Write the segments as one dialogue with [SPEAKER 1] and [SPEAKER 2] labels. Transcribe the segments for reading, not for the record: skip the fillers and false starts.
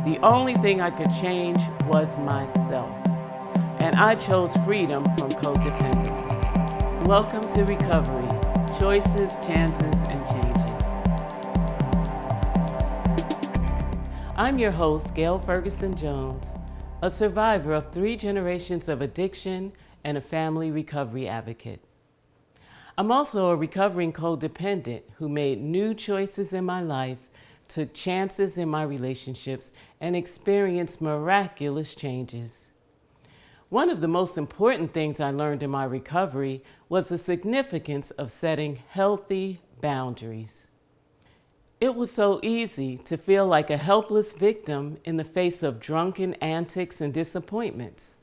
[SPEAKER 1] The only thing I could change was myself. And I chose freedom from codependency. Welcome to Recovery, Choices, Chances, and Changes. I'm your host, Gail Ferguson Jones, a survivor of 3 generations of addiction and a family recovery advocate. I'm also a recovering codependent who made new choices in my life, took chances in my relationships, and experienced miraculous changes. One of the most important things I learned in my recovery was the significance of setting healthy boundaries. It was so easy to feel like a helpless victim in the face of drunken antics and disappointments.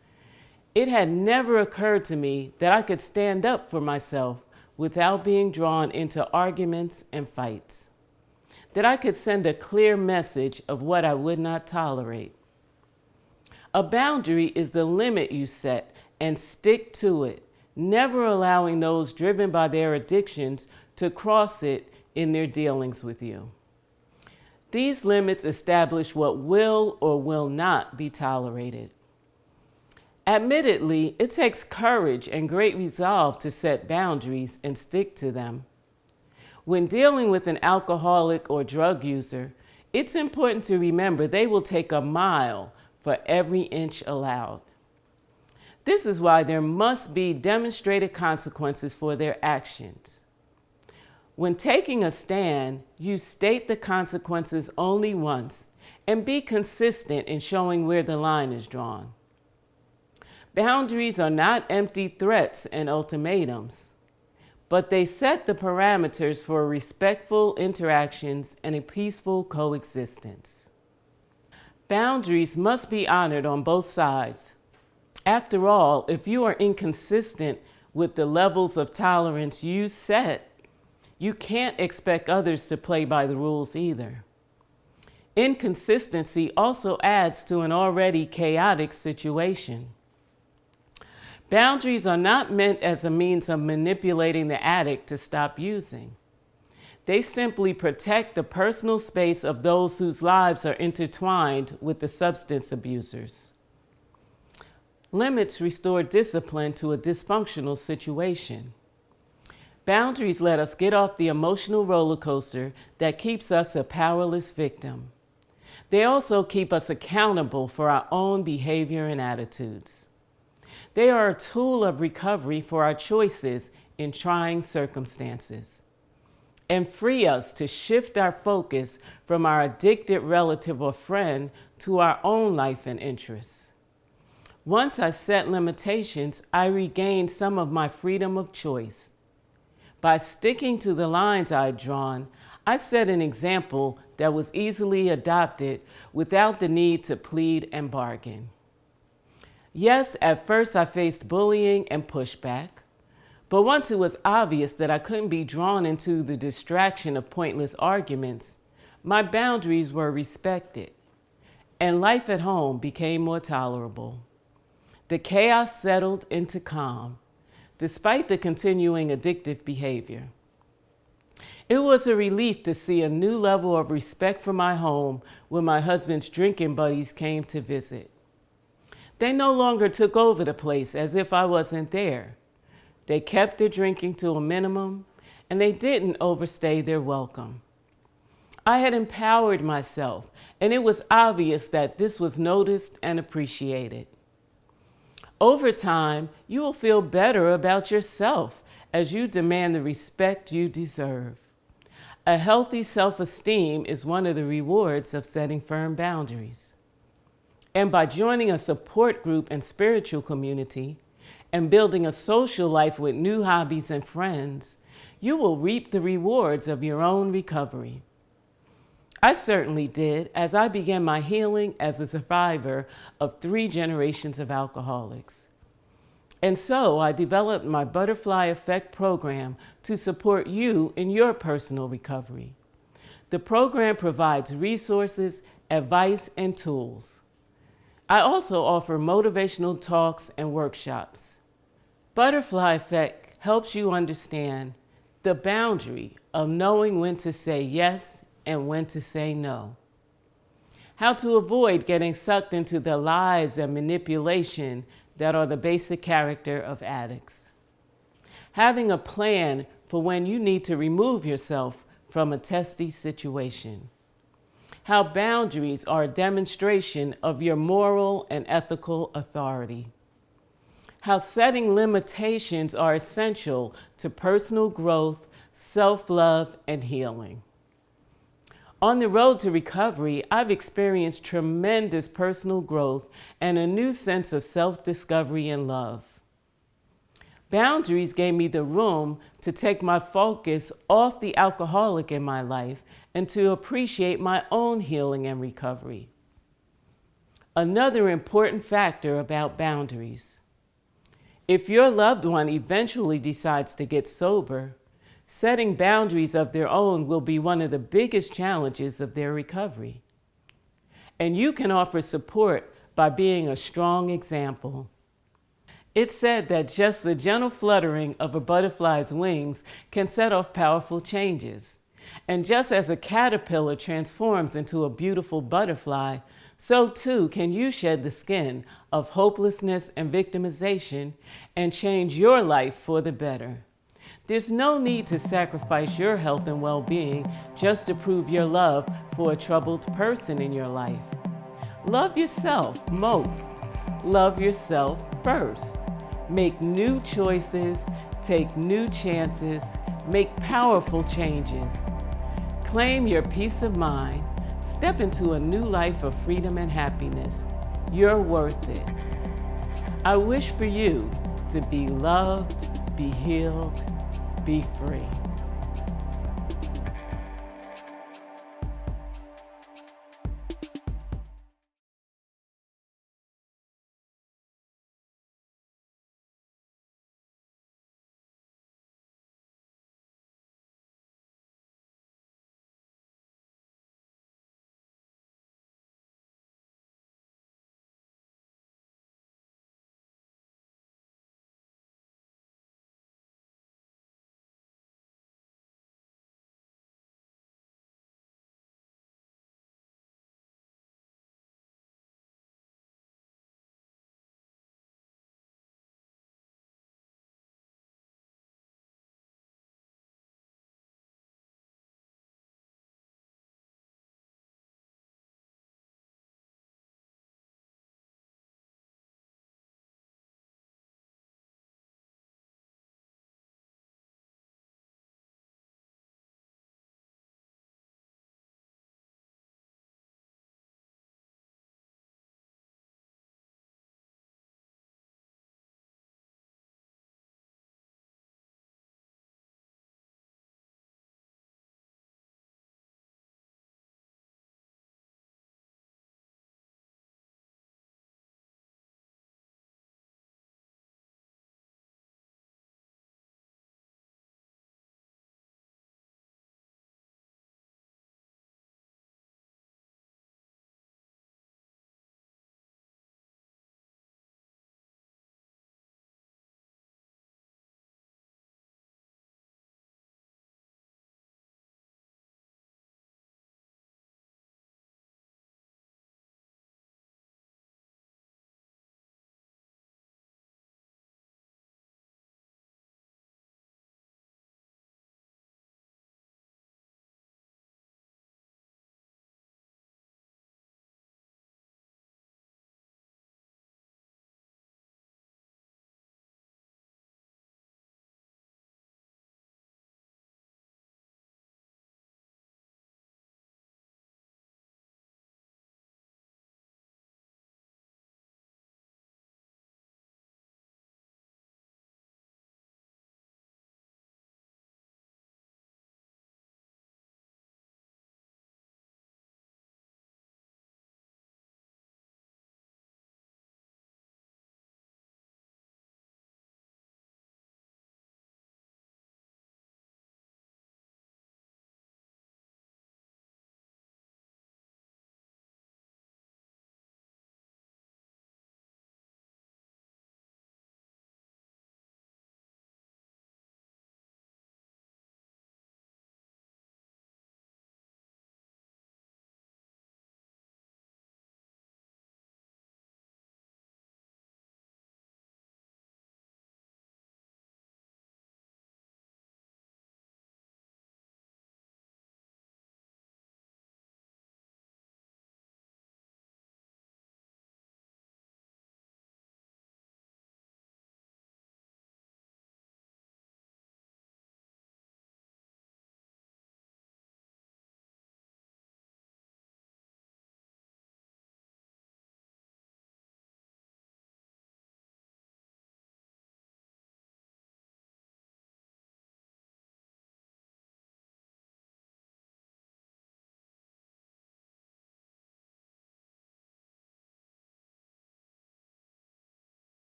[SPEAKER 1] It had never occurred to me that I could stand up for myself without being drawn into arguments and fights. That I could send a clear message of what I would not tolerate. A boundary is the limit you set and stick to it, never allowing those driven by their addictions to cross it in their dealings with you. These limits establish what will or will not be tolerated. Admittedly, it takes courage and great resolve to set boundaries and stick to them. When dealing with an alcoholic or drug user, it's important to remember they will take a mile for every inch allowed. This is why there must be demonstrated consequences for their actions. When taking a stand, you state the consequences only once and be consistent in showing where the line is drawn. Boundaries are not empty threats and ultimatums, but they set the parameters for respectful interactions and a peaceful coexistence. Boundaries must be honored on both sides. After all, if you are inconsistent with the levels of tolerance you set, you can't expect others to play by the rules either. Inconsistency also adds to an already chaotic situation. Boundaries are not meant as a means of manipulating the addict to stop using. They simply protect the personal space of those whose lives are intertwined with the substance abusers. Limits restore discipline to a dysfunctional situation. Boundaries let us get off the emotional roller coaster that keeps us a powerless victim. They also keep us accountable for our own behavior and attitudes. They are a tool of recovery for our choices in trying circumstances, and free us to shift our focus from our addicted relative or friend to our own life and interests. Once I set limitations, I regained some of my freedom of choice. By sticking to the lines I'd drawn, I set an example that was easily adopted without the need to plead and bargain. Yes, at first I faced bullying and pushback, but once it was obvious that I couldn't be drawn into the distraction of pointless arguments, my boundaries were respected, and life at home became more tolerable. The chaos settled into calm, despite the continuing addictive behavior. It was a relief to see a new level of respect for my home when my husband's drinking buddies came to visit. They no longer took over the place as if I wasn't there. They kept their drinking to a minimum, and they didn't overstay their welcome. I had empowered myself, and it was obvious that this was noticed and appreciated. Over time, you will feel better about yourself as you demand the respect you deserve. A healthy self-esteem is one of the rewards of setting firm boundaries. And by joining a support group and spiritual community and building a social life with new hobbies and friends, you will reap the rewards of your own recovery. I certainly did, as I began my healing as a survivor of 3 generations of alcoholics. And so I developed my Butterfly Effect program to support you in your personal recovery. The program provides resources, advice, and tools. I also offer motivational talks and workshops. Butterfly Effect helps you understand the boundary of knowing when to say yes and when to say no. how to avoid getting sucked into the lies and manipulation that are the basic character of addicts, having a plan for when you need to remove yourself from a testy situation, how boundaries are a demonstration of your moral and ethical authority, how setting limitations are essential to personal growth, self-love, and healing. On the road to recovery, I've experienced tremendous personal growth and a new sense of self-discovery and love. Boundaries gave me the room to take my focus off the alcoholic in my life and to appreciate my own healing and recovery. Another important factor about boundaries: if your loved one eventually decides to get sober, setting boundaries of their own will be one of the biggest challenges of their recovery. And you can offer support by being a strong example. It's said that just the gentle fluttering of a butterfly's wings can set off powerful changes. And just as a caterpillar transforms into a beautiful butterfly, so too can you shed the skin of hopelessness and victimization and change your life for the better. There's no need to sacrifice your health and well-being just to prove your love for a troubled person in your life. Love yourself most. Love yourself first. Make new choices, take new chances, make powerful changes. Claim your peace of mind. Step into a new life of freedom and happiness. You're worth it. I wish for you to be loved, be healed, be free.